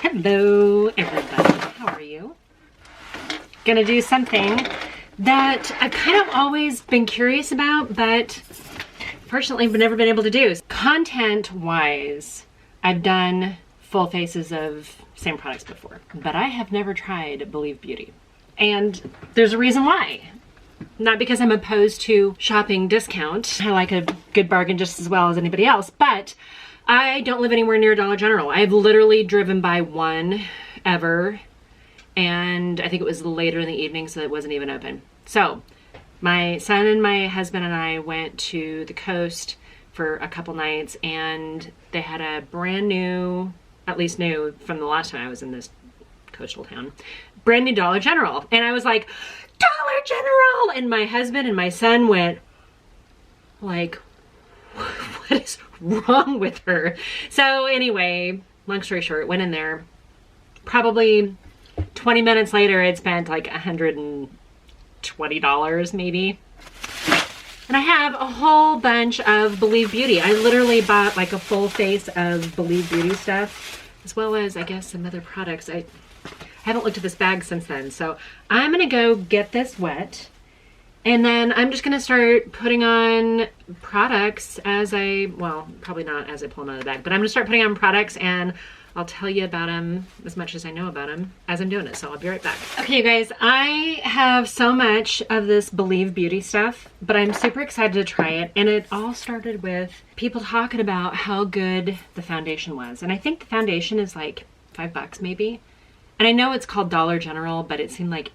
Hello everybody, how are you? Gonna do something that I've kind of always been curious about, but fortunately I've never been able to do. Content wise, I've done full faces of same products before, but I have never tried Believe Beauty. And there's a reason why. Not because I'm opposed to shopping discount. I like a good bargain just as well as anybody else, but I don't live anywhere near Dollar General. I've literally driven by one ever, and I think it was later in the evening, so it wasn't even open. So my son and my husband and I went to the coast for a couple nights, and they had a brand new, at least new from the last time I was in this coastal town, brand new Dollar General. And I was like, Dollar General! And my husband and my son went like, what is wrong with her? So anyway, long story short, went in there. Probably 20 minutes later, I'd spent like $120 maybe. And I have a whole bunch of Believe Beauty. I literally bought like a full face of Believe Beauty stuff, as well as I guess some other products. I haven't looked at this bag since then. So I'm gonna go get this wet, and then I'm just gonna start putting on products as well, probably not as I pull them out of the bag, but I'm gonna start putting on products and I'll tell you about them as much as I know about them as I'm doing it. So I'll be right back. Okay, you guys, I have so much of this Believe Beauty stuff, but I'm super excited to try it. And it all started with people talking about how good the foundation was. And I think the foundation is like $5 maybe. And I know it's called Dollar General, but it seemed like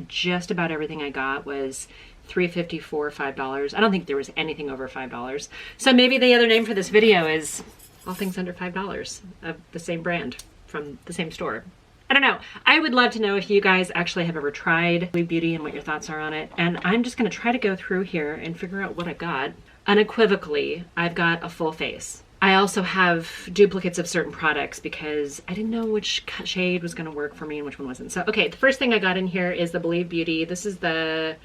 just about everything I got was $3.54, $5. I don't think there was anything over $5. So maybe the other name for this video is all things under $5 of the same brand from the same store. I don't know. I would love to know if you guys actually have ever tried Believe Beauty and what your thoughts are on it. And I'm just gonna try to go through here and figure out what I got. Unequivocally, I've got a full face. I also have duplicates of certain products because I didn't know which shade was going to work for me and which one wasn't. So, okay, the first thing I got in here is the Believe Beauty. This is the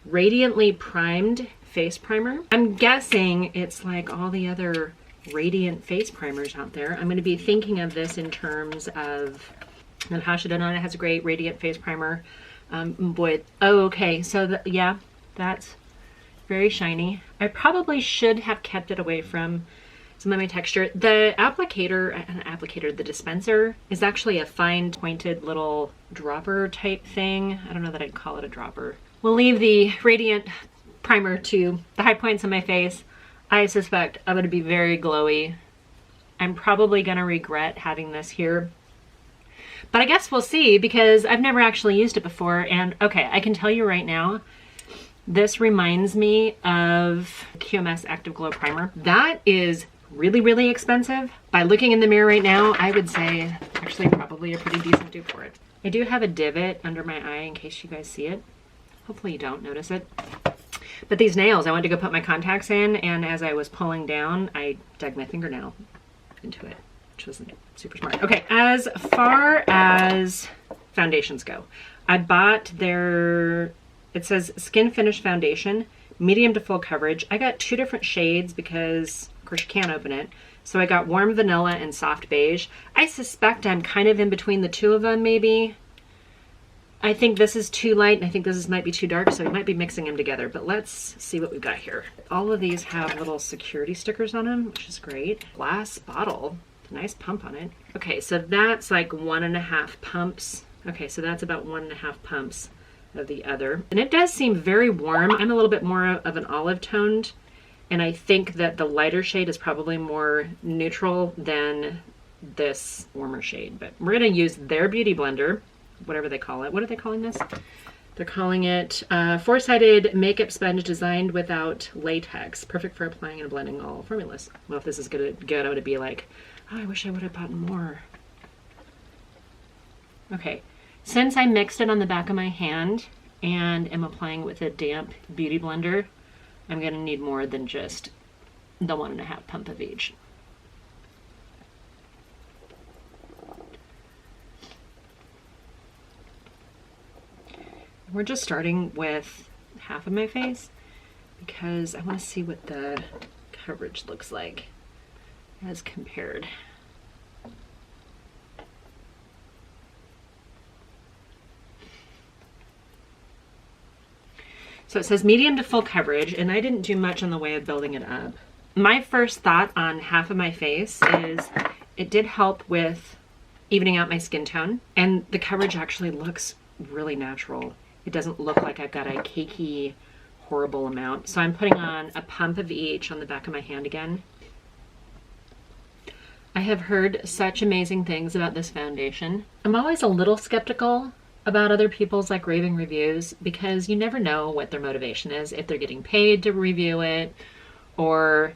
Radiantly Primed Face Primer. I'm guessing it's like all the other Radiant face primers out there. I'm going to be thinking of this in terms of Natasha Denona has a great Radiant Face Primer. Boy, oh, okay, so yeah, that's very shiny. I probably should have kept it away from some of my texture. The the dispenser is actually a fine pointed little dropper type thing. I don't know that I'd call it a dropper. We'll leave the Radiant Primer to the high points of my face. I suspect I'm gonna be very glowy. I'm probably gonna regret having this here, but I guess we'll see because I've never actually used it before. And okay, I can tell you right now, this reminds me of QMS Active Glow Primer. That is really, really expensive. By looking in the mirror right now, I would say actually probably a pretty decent dupe for it. I do have a divot under my eye in case you guys see it. Hopefully you don't notice it. But these nails, I went to go put my contacts in, and as I was pulling down, I dug my fingernail into it, which wasn't super smart. Okay, as far as foundations go, I bought their, it says Skin Finish Foundation, medium to full coverage. I got two different shades because of course you can't open it. So I got warm vanilla and soft beige. I suspect I'm kind of in between the two of them maybe. I think this is too light and I think this might be too dark, so we might be mixing them together, but let's see what we've got here. All of these have little security stickers on them, which is great. Glass bottle, nice pump on it. Okay, so that's like 1.5 pumps. Okay, so that's about 1.5 pumps of the other. And it does seem very warm. I'm a little bit more of an olive toned, and I think that the lighter shade is probably more neutral than this warmer shade. But we're gonna use their beauty blender, whatever they call it. What are they calling this? They're calling it four-sided makeup sponge designed without latex. Perfect for applying and blending all formulas. Well, if this is good, I'm gonna be like, oh, I wish I would have bought more. Okay, since I mixed it on the back of my hand and am applying with a damp beauty blender, I'm gonna need more than just the 1.5 pump of each. We're just starting with half of my face because I want to see what the coverage looks like as compared. So it says medium to full coverage, and I didn't do much in the way of building it up. My first thought on half of my face is it did help with evening out my skin tone, and the coverage actually looks really natural. It doesn't look like I've got a cakey, horrible amount. So I'm putting on a pump of each on the back of my hand again. I have heard such amazing things about this foundation. I'm always a little skeptical about other people's like raving reviews because you never know what their motivation is, if they're getting paid to review it, or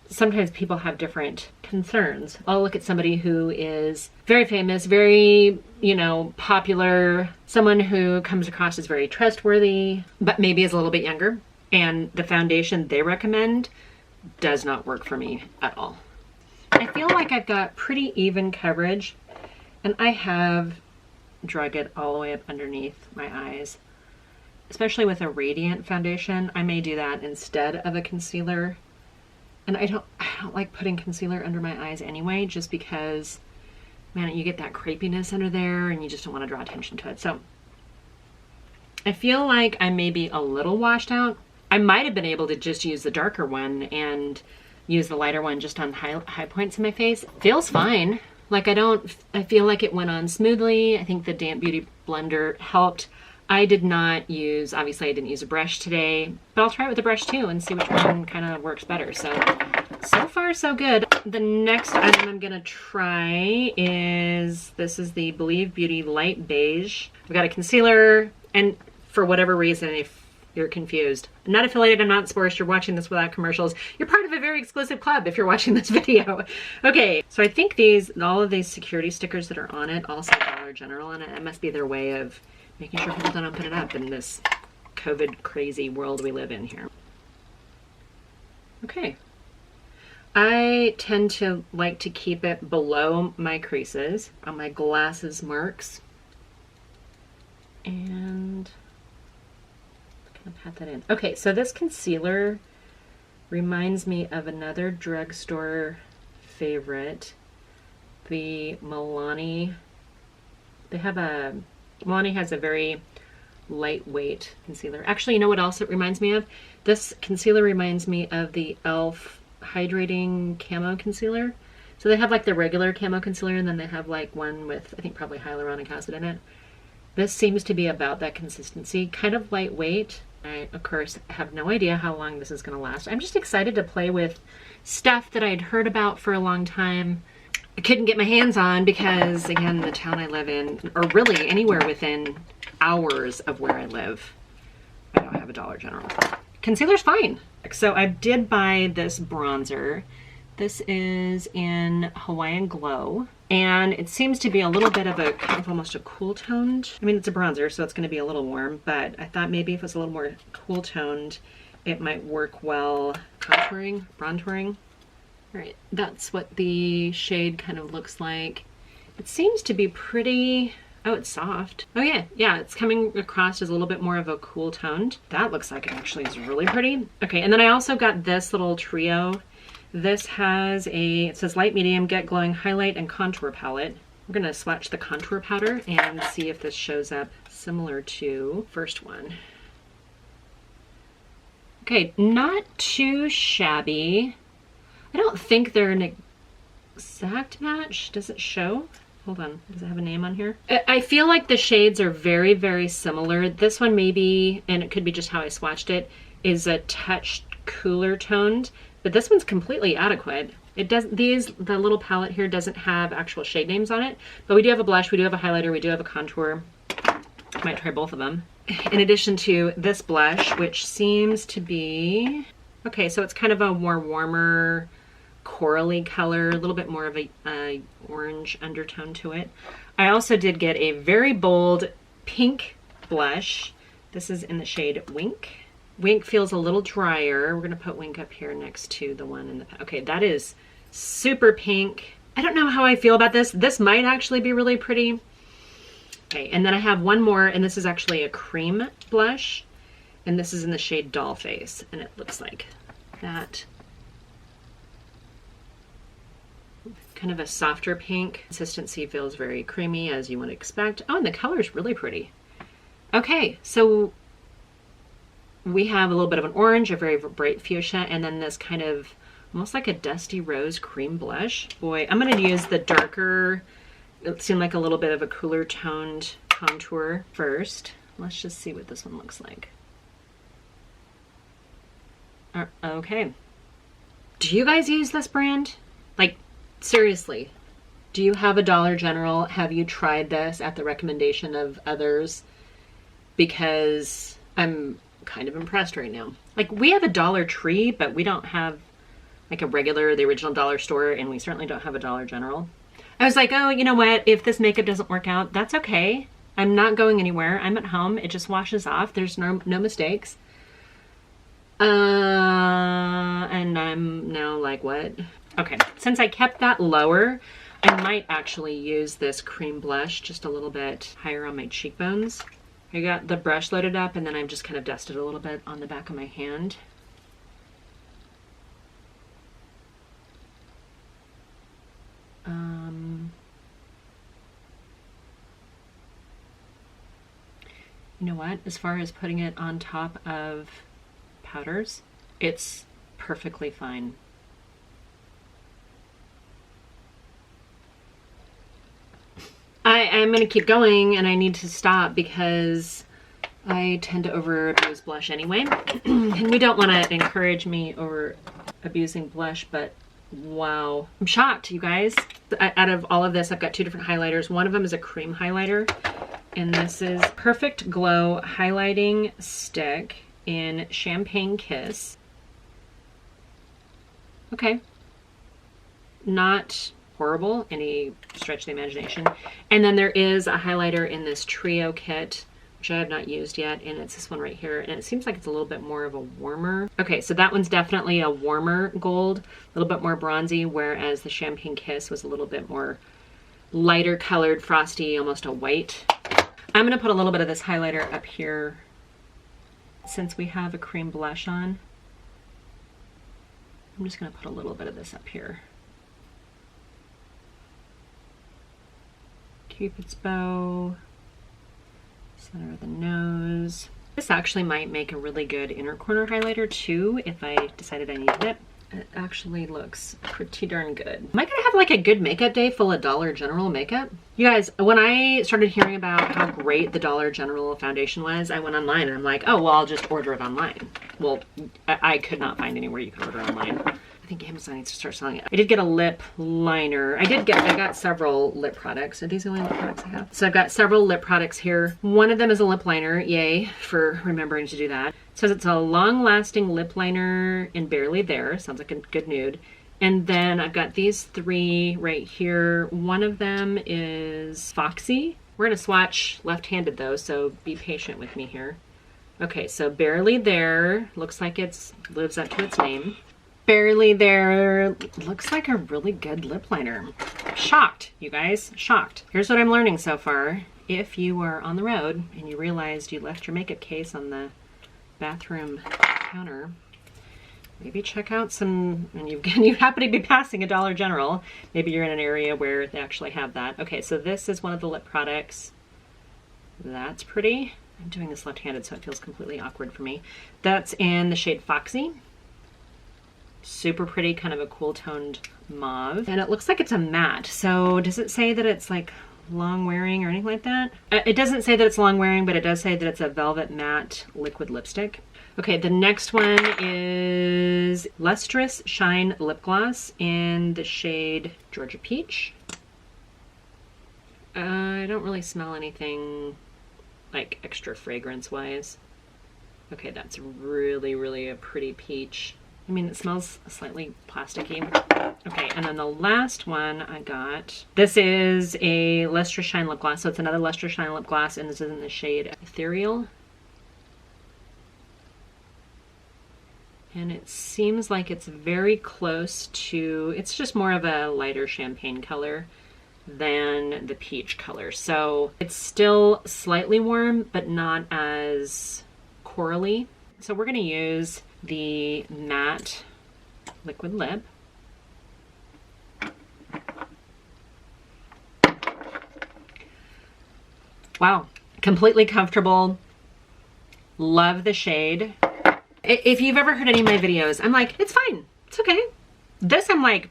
sometimes people have different concerns. I'll look at somebody who is very famous, very, you know, popular, someone who comes across as very trustworthy, but maybe is a little bit younger, and the foundation they recommend does not work for me at all. I feel like I've got pretty even coverage, and I have drug it all the way up underneath my eyes. Especially with a radiant foundation, I may do that instead of a concealer. And I don't like putting concealer under my eyes anyway, just because, man, you get that crepiness under there and you just don't want to draw attention to it. So I feel like I may be a little washed out. I might have been able to just use the darker one and use the lighter one just on high points in my face. It feels fine. Like I feel like it went on smoothly. I think the Damp Beauty blender helped. I did not use, obviously I didn't use a brush today, but I'll try it with a brush too and see which one kind of works better. So far so good. The next item I'm gonna try is, this is the Believe Beauty Light Beige. I've got a concealer, and for whatever reason, if you're confused, I'm not affiliated, I'm not sports, you're watching this without commercials. You're part of a very exclusive club if you're watching this video. Okay, so I think all of these security stickers that are on it all say Dollar General on it. It must be their way of making sure people don't open it up in this COVID crazy world we live in here. Okay. I tend to like to keep it below my creases on my glasses marks. And kind of pat that in. Okay, so this concealer reminds me of another drugstore favorite, the Milani. Milani has a very lightweight concealer. Actually, you know what else it reminds me of? This concealer reminds me of the e.l.f. Hydrating Camo Concealer. So they have like the regular camo concealer, and then they have like one with, I think, probably hyaluronic acid in it. This seems to be about that consistency, kind of lightweight. I, of course, have no idea how long this is going to last. I'm just excited to play with stuff that I'd heard about for a long time. I couldn't get my hands on because, again, the town I live in, or really anywhere within hours of where I live, I don't have a Dollar General. Concealer's fine. So I did buy this bronzer. This is in Hawaiian Glow, and it seems to be a little bit of a kind of almost a cool toned. I mean, it's a bronzer, so it's going to be a little warm, but I thought maybe if it was a little more cool toned, it might work well contouring. All right, that's what the shade kind of looks like. It seems to be pretty, oh, it's soft. Oh yeah, it's coming across as a little bit more of a cool toned. That looks like it actually is really pretty. Okay, and then I also got this little trio. This has it says light, medium, get glowing highlight and contour palette. We're gonna swatch the contour powder and see if this shows up similar to first one. Okay, not too shabby. I don't think they're an exact match. Does it show? Hold on, does it have a name on here? I feel like the shades are very, very similar. This one maybe, and it could be just how I swatched it, is a touch cooler toned, but this one's completely adequate. It does, the little palette here doesn't have actual shade names on it, but we do have a blush, we do have a highlighter, we do have a contour. Might try both of them. In addition to this blush, which seems to be, okay, so it's kind of a more warmer, corally color, a little bit more of a orange undertone to it. I also did get a very bold pink blush. This is in the shade Wink. Wink feels a little drier. We're gonna put Wink up here next to the one in the, okay, that is super pink. I don't know how I feel about this. This might actually be really pretty. Okay, and then I have one more, and this is actually a cream blush, and this is in the shade Doll Face, and it looks like that. Kind of a softer pink. Consistency feels very creamy, as you would expect. Oh, and the color is really pretty. Okay, so we have a little bit of an orange, a very bright fuchsia, and then this kind of almost like a dusty rose cream blush. Boy, I'm going to use the darker, it seemed like a little bit of a cooler toned contour first. Let's just see what this one looks like. Okay. Do you guys use this brand? Like, seriously, do you have a Dollar General? Have you tried this at the recommendation of others? Because I'm kind of impressed right now. Like, we have a Dollar Tree, but we don't have like a regular, the original dollar store, and we certainly don't have a Dollar General. I was like, oh, you know what? If this makeup doesn't work out, that's okay. I'm not going anywhere. I'm at home. It just washes off. There's no mistakes. And I'm now like, what? Okay, since I kept that lower, I might actually use this cream blush just a little bit higher on my cheekbones. I got the brush loaded up, and then I've just kind of dusted a little bit on the back of my hand. You know what? As far as putting it on top of powders, it's perfectly fine. I'm going to keep going, and I need to stop because I tend to over abuse blush anyway. And we don't want to encourage me over abusing blush, but wow. I'm shocked, you guys. Out of all of this, I've got two different highlighters. One of them is a cream highlighter, and this is Perfect Glow Highlighting Stick in Champagne Kiss. Okay. Not horrible, any stretch of the imagination. And then there is a highlighter in this trio kit, which I have not used yet, and it's this one right here, and it seems like it's a little bit more of a warmer. Okay, so that one's definitely a warmer gold, a little bit more bronzy, whereas the Champagne Kiss was a little bit more lighter colored, frosty, almost a white. I'm gonna put a little bit of this highlighter up here since we have a cream blush on. I'm just gonna put a little bit of this up here. Cupid's bow, center of the nose. This actually might make a really good inner corner highlighter too if I decided I needed it. It actually looks pretty darn good. Am I gonna have like a good makeup day full of Dollar General makeup? You guys, when I started hearing about how great the Dollar General foundation was, I went online and I'm like, oh, well, I'll just order it online. Well, I could not find anywhere you could order online. I think Amazon needs to start selling it. I did get a lip liner. I got several lip products. Are these the only lip products I have? So I've got several lip products here. One of them is a lip liner. Yay for remembering to do that. It says it's a long-lasting lip liner in Barely There. Sounds like a good nude. And then I've got these three right here. One of them is Foxy. We're gonna swatch left-handed though, so be patient with me here. Okay, so Barely There looks like it lives up to its name. Barely There looks like a really good lip liner. Shocked, you guys, shocked. Here's what I'm learning so far. If you are on the road and you realized you left your makeup case on the bathroom counter, maybe check out some, and you happen to be passing a Dollar General, maybe you're in an area where they actually have that. Okay, so this is one of the lip products. That's pretty. I'm doing this left-handed, so it feels completely awkward for me. That's in the shade Foxy. Super pretty, kind of a cool toned mauve. And it looks like it's a matte. So does it say that it's like long wearing or anything like that? It doesn't say that it's long wearing, but it does say that it's a velvet matte liquid lipstick. Okay, the next one is Lustrous Shine Lip Gloss in the shade Georgia Peach. I don't really smell anything like extra fragrance wise. Okay, that's really, really a pretty peach. I mean, it smells slightly plasticky. Okay, and then the last one I got, this is a Lustrous Shine lip gloss. So it's another Lustrous Shine lip gloss, and this is in the shade Ethereal. And it seems like it's very close to, it's just more of a lighter champagne color than the peach color. So it's still slightly warm, but not as corally. So we're gonna use the matte liquid lip. Wow, completely comfortable. Love the shade. If you've ever heard any of my videos, I'm like, it's fine. It's okay. This, I'm like,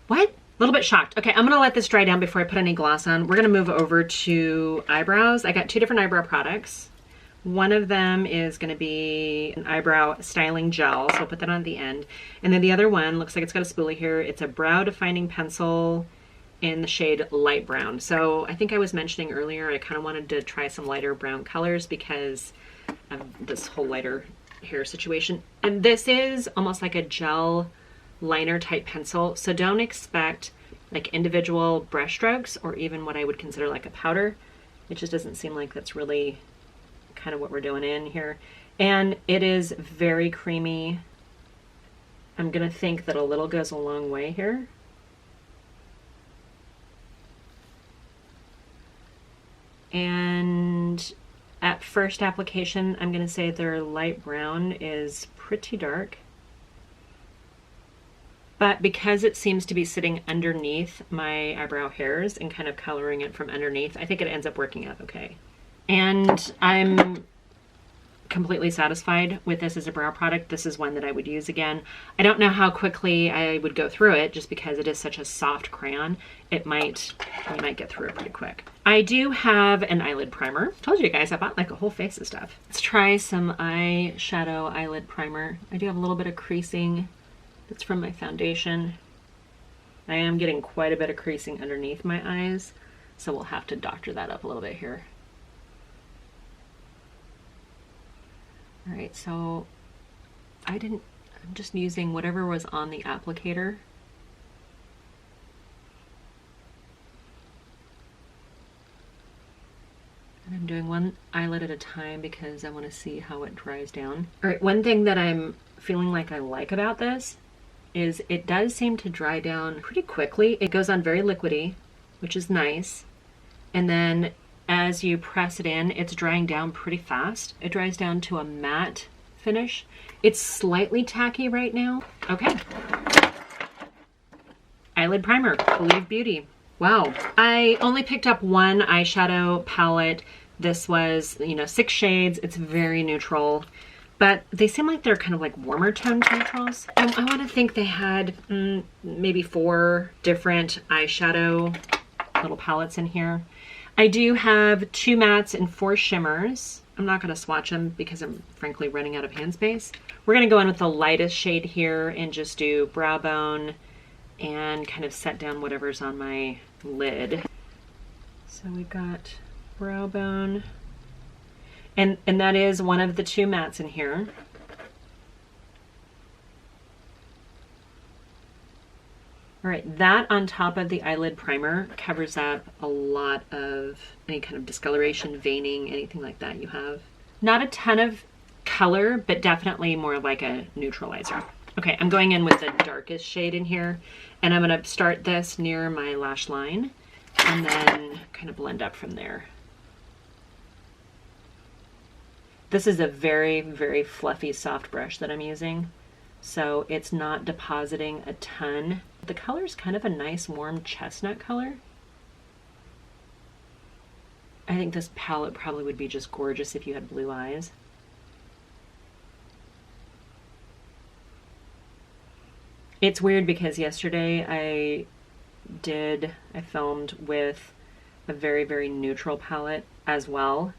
what? A little bit shocked. Okay, I'm gonna let this dry down before I put any gloss on. We're gonna move over to eyebrows. I got 2 different eyebrow products. One of them is gonna be an eyebrow styling gel, so I'll put that on at the end. And then the other one looks like it's got a spoolie here. It's a brow defining pencil in the shade light brown. So I think I was mentioning earlier, I kind of wanted to try some lighter brown colors because of this whole lighter hair situation. And this is almost like a gel liner type pencil, so don't expect like individual brush strokes or even what I would consider like a powder. It just doesn't seem like that's really kind of what we're doing in here. And it is very creamy. I'm gonna think that a little goes a long way here. And at first application, I'm gonna say their light brown is pretty dark. But because it seems to be sitting underneath my eyebrow hairs and kind of coloring it from underneath, I think it ends up working out okay. And I'm completely satisfied with this as a brow product. This is one that I would use again. I don't know how quickly I would go through it just because it is such a soft crayon. You might get through it pretty quick. I do have an eyelid primer. Told you guys I bought like a whole face of stuff. Let's try some eyeshadow eyelid primer. I do have a little bit of creasing. That's from my foundation. I am getting quite a bit of creasing underneath my eyes, so we'll have to doctor that up a little bit here. All right, so I'm just using whatever was on the applicator. And I'm doing one eyelid at a time because I want to see how it dries down. All right, one thing that I'm feeling like I like about this is it does seem to dry down pretty quickly. It goes on very liquidy, which is nice. And then as you press it in, it's drying down pretty fast. It dries down to a matte finish. It's slightly tacky right now. Okay. Eyelid primer, Believe Beauty. Wow. I only picked up one eyeshadow palette. This was, 6 shades. It's very neutral. But they seem like they're kind of like warmer toned neutrals. I want to think they had maybe 4 different eyeshadow little palettes in here. I do have 2 mattes and 4 shimmers. I'm not going to swatch them because I'm frankly running out of hand space. We're going to go in with the lightest shade here and just do brow bone and kind of set down whatever's on my lid. So we've got brow bone. And that is one of the 2 mattes in here. All right, that on top of the eyelid primer covers up a lot of any kind of discoloration, veining, anything like that you have. Not a ton of color, but definitely more like a neutralizer. Okay, I'm going in with the darkest shade in here, and I'm gonna start this near my lash line and then kind of blend up from there. This is a very, very fluffy, soft brush that I'm using, so it's not depositing a ton. The color's kind of a nice, warm chestnut color. I think this palette probably would be just gorgeous if you had blue eyes. It's weird because yesterday I filmed with a very, very neutral palette as well.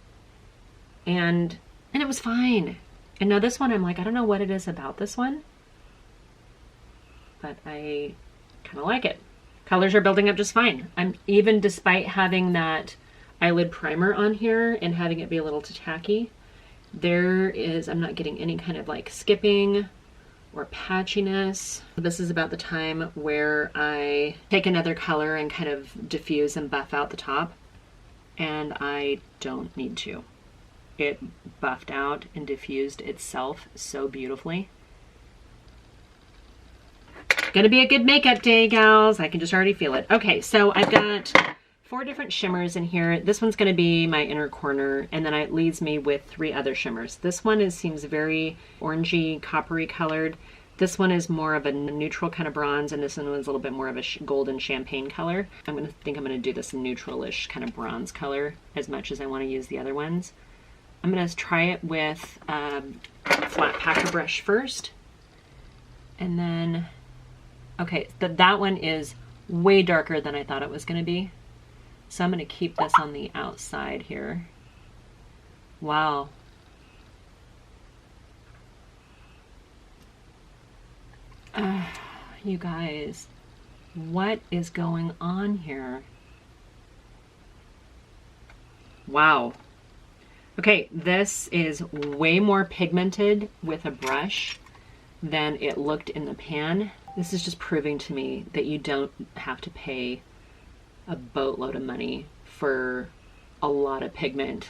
And it was fine. And now this one, I'm like, I don't know what it is about this one, but I kind of like it. Colors are building up just fine. Even despite having that eyelid primer on here and having it be a little too tacky, I'm not getting any kind of like skipping or patchiness. This is about the time where I take another color and kind of diffuse and buff out the top, and I don't need to. It buffed out and diffused itself so beautifully. Gonna be a good makeup day, gals. I can just already feel it. Okay, so I've got 4 different shimmers in here. This one's gonna be my inner corner, and then it leaves me with 3 other shimmers. This one seems very orangey, coppery colored. This one is more of a neutral kind of bronze, and this one was a little bit more of a golden champagne color. I'm gonna do this neutralish kind of bronze color as much as I wanna use the other ones. I'm gonna try it with a flat packer brush first. And then, okay, that one is way darker than I thought it was gonna be. So I'm gonna keep this on the outside here. Wow. You guys, what is going on here? Wow. Okay, this is way more pigmented with a brush than it looked in the pan. This is just proving to me that you don't have to pay a boatload of money for a lot of pigment.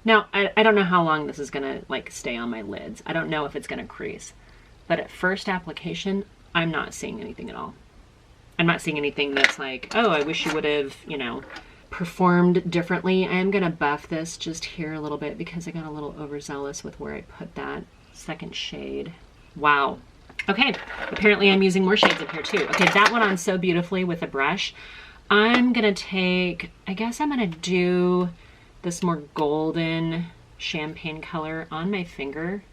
Now, I don't know how long this is gonna like stay on my lids. I don't know if it's gonna crease, but at first application, I'm not seeing anything at all. I'm not seeing anything that's like, oh, I wish you would have, you know, performed differently. I am gonna buff this just here a little bit because I got a little overzealous with where I put that second shade. Wow. Okay, apparently I'm using more shades in here too. Okay, that went on so beautifully with a brush. I'm gonna take, I guess I'm gonna do this more golden champagne color on my finger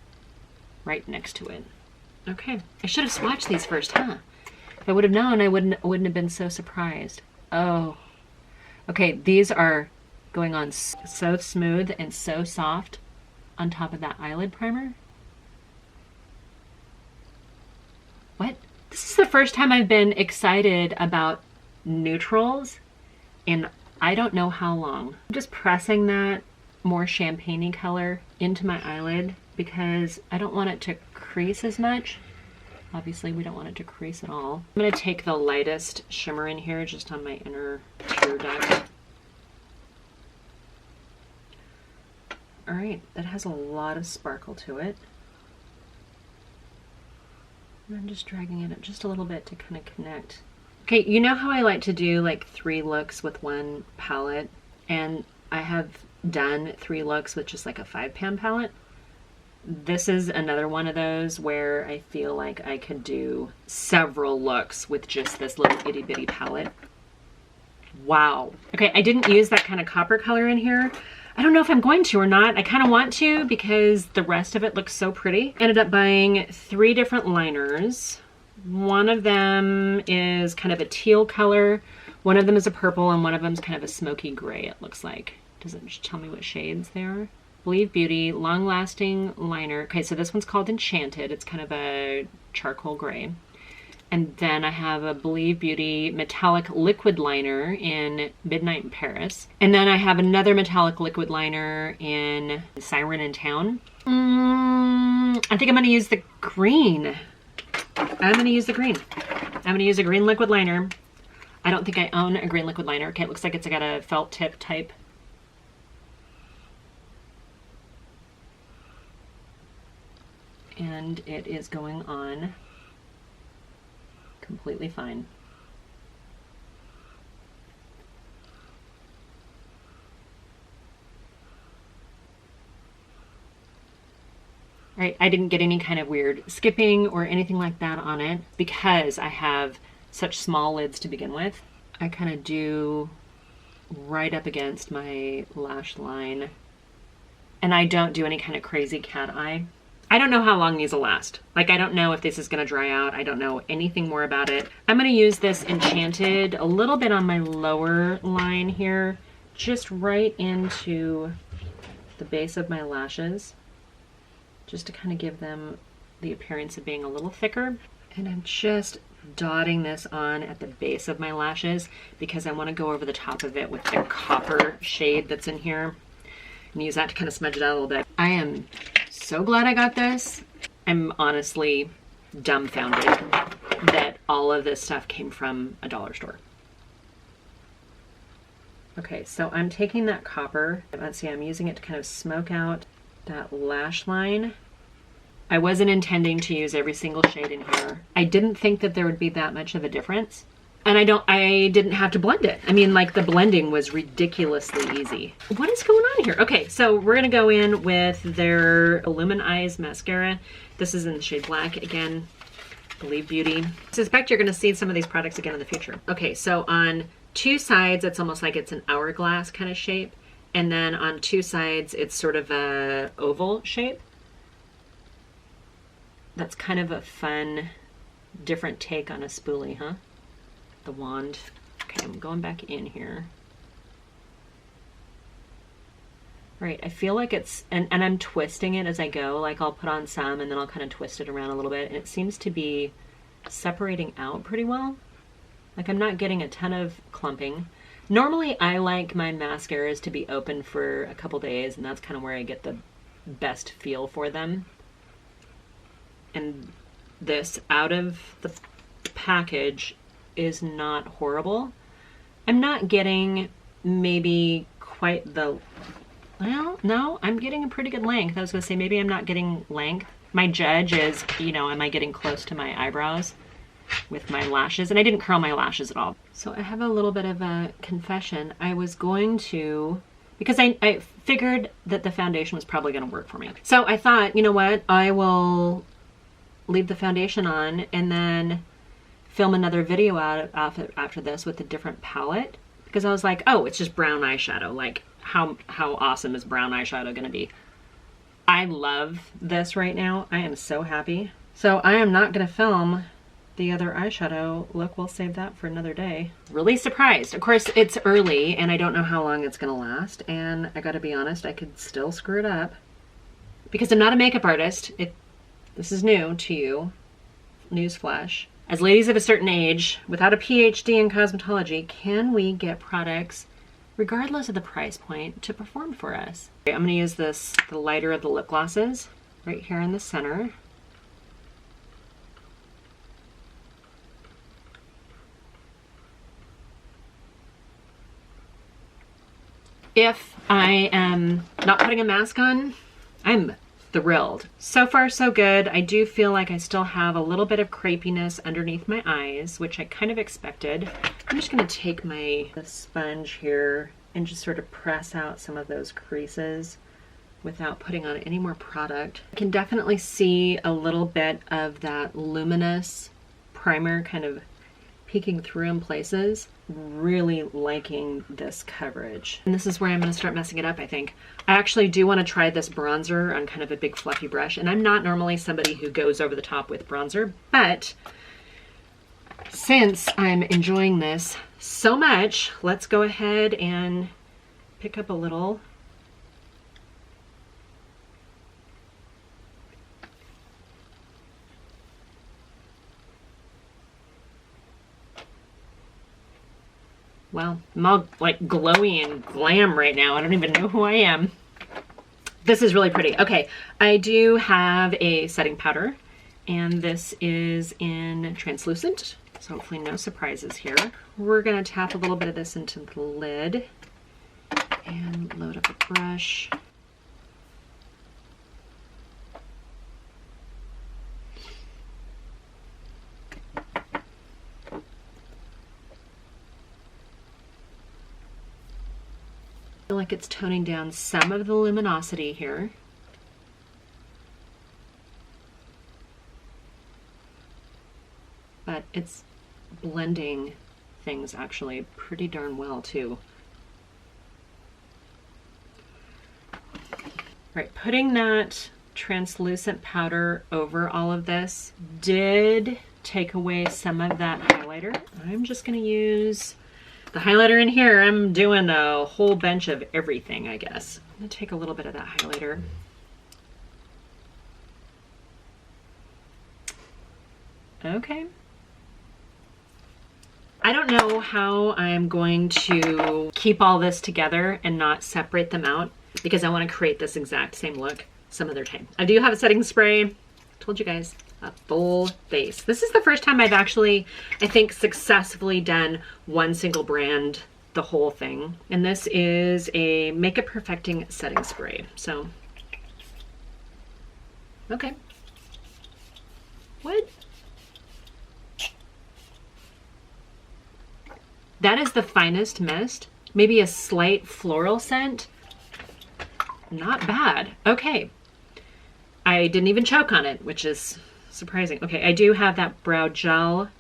right next to it. Okay, I should have swatched these first, huh? If I would have known, I wouldn't have been so surprised. Oh, okay, these are going on so smooth and so soft on top of that eyelid primer. What? This is the first time I've been excited about neutrals in I don't know how long. I'm just pressing that more champagne-y color into my eyelid because I don't want it to crease as much. Obviously, we don't want it to crease at all. I'm gonna take the lightest shimmer in here just on my inner tear duct. All right, that has a lot of sparkle to it. And I'm just dragging it up just a little bit to kind of connect. Okay, you know how I like to do like 3 looks with one palette, and I have done 3 looks with just like a 5-pan palette? This is another one of those where I feel like I could do several looks with just this little itty bitty palette. Wow. Okay, I didn't use that kind of copper color in here. I don't know if I'm going to or not. I kind of want to because the rest of it looks so pretty. Ended up buying 3 different liners. One of them is kind of a teal color. One of them is a purple and one of them is kind of a smoky gray, it looks like. Doesn't just tell me what shades they are. Believe Beauty Long Lasting Liner. Okay, so this one's called Enchanted. It's kind of a charcoal gray. And then I have a Believe Beauty Metallic Liquid Liner in Midnight in Paris. And then I have another metallic liquid liner in Siren in Town. I think I'm gonna use the green. I'm gonna use the green. I'm gonna use a green liquid liner. I don't think I own a green liquid liner. Okay, it looks like it's got a felt tip type. And it is going on completely fine. All right, I didn't get any kind of weird skipping or anything like that on it because I have such small lids to begin with. I kind of do right up against my lash line, and I don't do any kind of crazy cat eye. I don't know how long these will last. Like, I don't know if this is gonna dry out. I don't know anything more about it. I'm gonna use this Enchanted a little bit on my lower line here, just right into the base of my lashes, just to kind of give them the appearance of being a little thicker. And I'm just dotting this on at the base of my lashes because I want to go over the top of it with the copper shade that's in here and use that to kind of smudge it out a little bit. I am so glad I got this. I'm honestly dumbfounded that all of this stuff came from a dollar store. Okay, so I'm taking that copper. Let's see, I'm using it to kind of smoke out that lash line. I wasn't intending to use every single shade in here. I didn't think that there would be that much of a difference. And I didn't have to blend it. I mean, like, the blending was ridiculously easy. What is going on here? Okay, so we're gonna go in with their Illuminize mascara. This is in the shade Black. Again, Believe Beauty. I suspect you're gonna see some of these products again in the future. Okay, so on 2 sides, it's almost like it's an hourglass kind of shape. And then on two sides, it's sort of a oval shape. That's kind of a fun, different take on a spoolie, huh? The wand. Okay, I'm going back in here. Right, I feel like it's, and I'm twisting it as I go. Like I'll put on some and then I'll kind of twist it around a little bit. And it seems to be separating out pretty well. Like I'm not getting a ton of clumping. Normally I like my mascaras to be open for a couple days, and that's kind of where I get the best feel for them. And this out of the package is not horrible. I'm not getting maybe quite the, well, no, I'm getting a pretty good length. I was gonna say maybe I'm not getting length. My judge is, you know, am I getting close to my eyebrows with my lashes? And I didn't curl my lashes at all. So I have a little bit of a confession. I was going to, because I figured that the foundation was probably gonna work for me. So I thought, you know what, I will leave the foundation on and then film another video out after this with a different palette, because I was like, oh, it's just brown eyeshadow. Like how awesome is brown eyeshadow gonna be? I love this right now. I am so happy. So I am not gonna film the other eyeshadow look. We'll save that for another day. Really surprised. Of course, it's early and I don't know how long it's gonna last. And I gotta be honest, I could still screw it up because I'm not a makeup artist. This is new to you. Newsflash. As ladies of a certain age, without a PhD in cosmetology, can we get products, regardless of the price point, to perform for us? I'm gonna use this, the lighter of the lip glosses, right here in the center. If I am not putting a mask on, I'm thrilled. So far, so good. I do feel like I still have a little bit of crepiness underneath my eyes, which I kind of expected. I'm just gonna take my sponge here and just sort of press out some of those creases without putting on any more product. I can definitely see a little bit of that luminous primer kind of peeking through in places. Really liking this coverage. And this is where I'm gonna start messing it up, I think. I actually do wanna try this bronzer on kind of a big fluffy brush, and I'm not normally somebody who goes over the top with bronzer, but since I'm enjoying this so much, let's go ahead and pick up a little. Well, I'm all like glowy and glam right now. I don't even know who I am. This is really pretty. Okay, I do have a setting powder, and this is in translucent, so hopefully no surprises here. We're gonna tap a little bit of this into the lid and load up a brush. I feel like it's toning down some of the luminosity here. But it's blending things actually pretty darn well too. Right, putting that translucent powder over all of this did take away some of that highlighter. I'm just gonna use the highlighter in here. I'm doing a whole bunch of everything, I guess. I'm gonna take a little bit of that highlighter. Okay. I don't know how I'm going to keep all this together and not separate them out, because I want to create this exact same look some other time. I do have a setting spray. Told you guys, a full face. This is the first time I've actually, I think, successfully done one single brand, the whole thing. And this is a Makeup Perfecting setting spray. So, okay. What? That is the finest mist. Maybe a slight floral scent. Not bad. Okay. I didn't even choke on it, which is surprising. Okay, I do have that brow gel,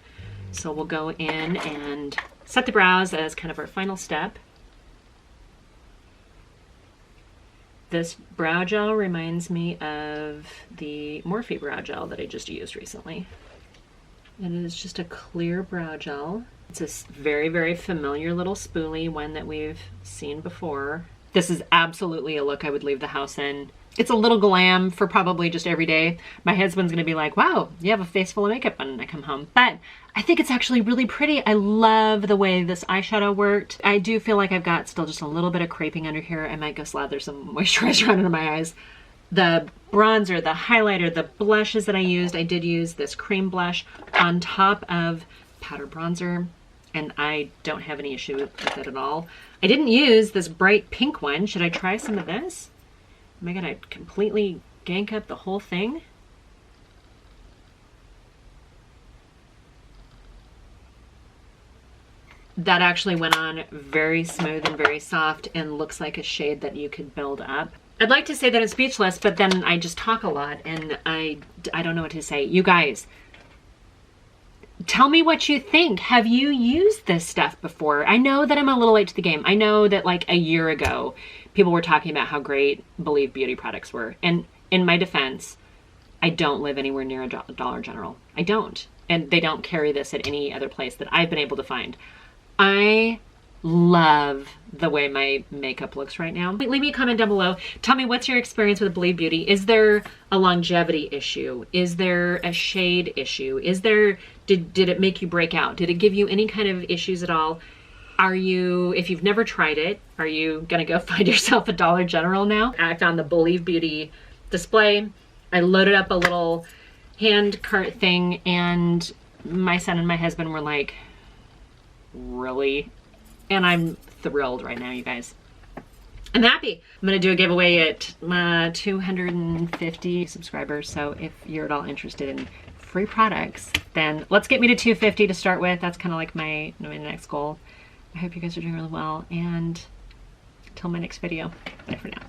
so we'll go in and set the brows as kind of our final step. This brow gel reminds me of the Morphe brow gel that I just used recently. And it is just a clear brow gel. It's a very, very familiar little spoolie, one that we've seen before. This is absolutely a look I would leave the house in. It's a little glam for probably just every day. My husband's gonna be like, wow, you have a face full of makeup when I come home. But I think it's actually really pretty. I love the way this eyeshadow worked. I do feel like I've got still just a little bit of creping under here. I might go slather some moisturizer on under my eyes. The bronzer, the highlighter, the blushes that I used, I did use this cream blush on top of powder bronzer, and I don't have any issue with it at all. I didn't use this bright pink one. Should I try some of this? Am I gonna completely gank up the whole thing? That actually went on very smooth and very soft and looks like a shade that you could build up. I'd like to say that I'm speechless, but then I just talk a lot and I don't know what to say. You guys, tell me what you think. Have you used this stuff before? I know that I'm a little late to the game. I know that like a year ago, people were talking about how great Believe Beauty products were. And in my defense, I don't live anywhere near a Dollar General. I don't. And they don't carry this at any other place that I've been able to find. I love the way my makeup looks right now. Leave me a comment down below. Tell me, what's your experience with Believe Beauty? Is there a longevity issue? Is there a shade issue? Is there, did it make you break out? Did it give you any kind of issues at all? Are you, if you've never tried it, are you gonna go find yourself a Dollar General now? I found the Believe Beauty display. I loaded up a little hand cart thing and my son and my husband were like, really? And I'm thrilled right now, you guys. I'm happy. I'm gonna do a giveaway at 250 subscribers. So if you're at all interested in free products, then let's get me to 250 to start with. That's kind of like my next goal. I hope you guys are doing really well. And until my next video, bye for now.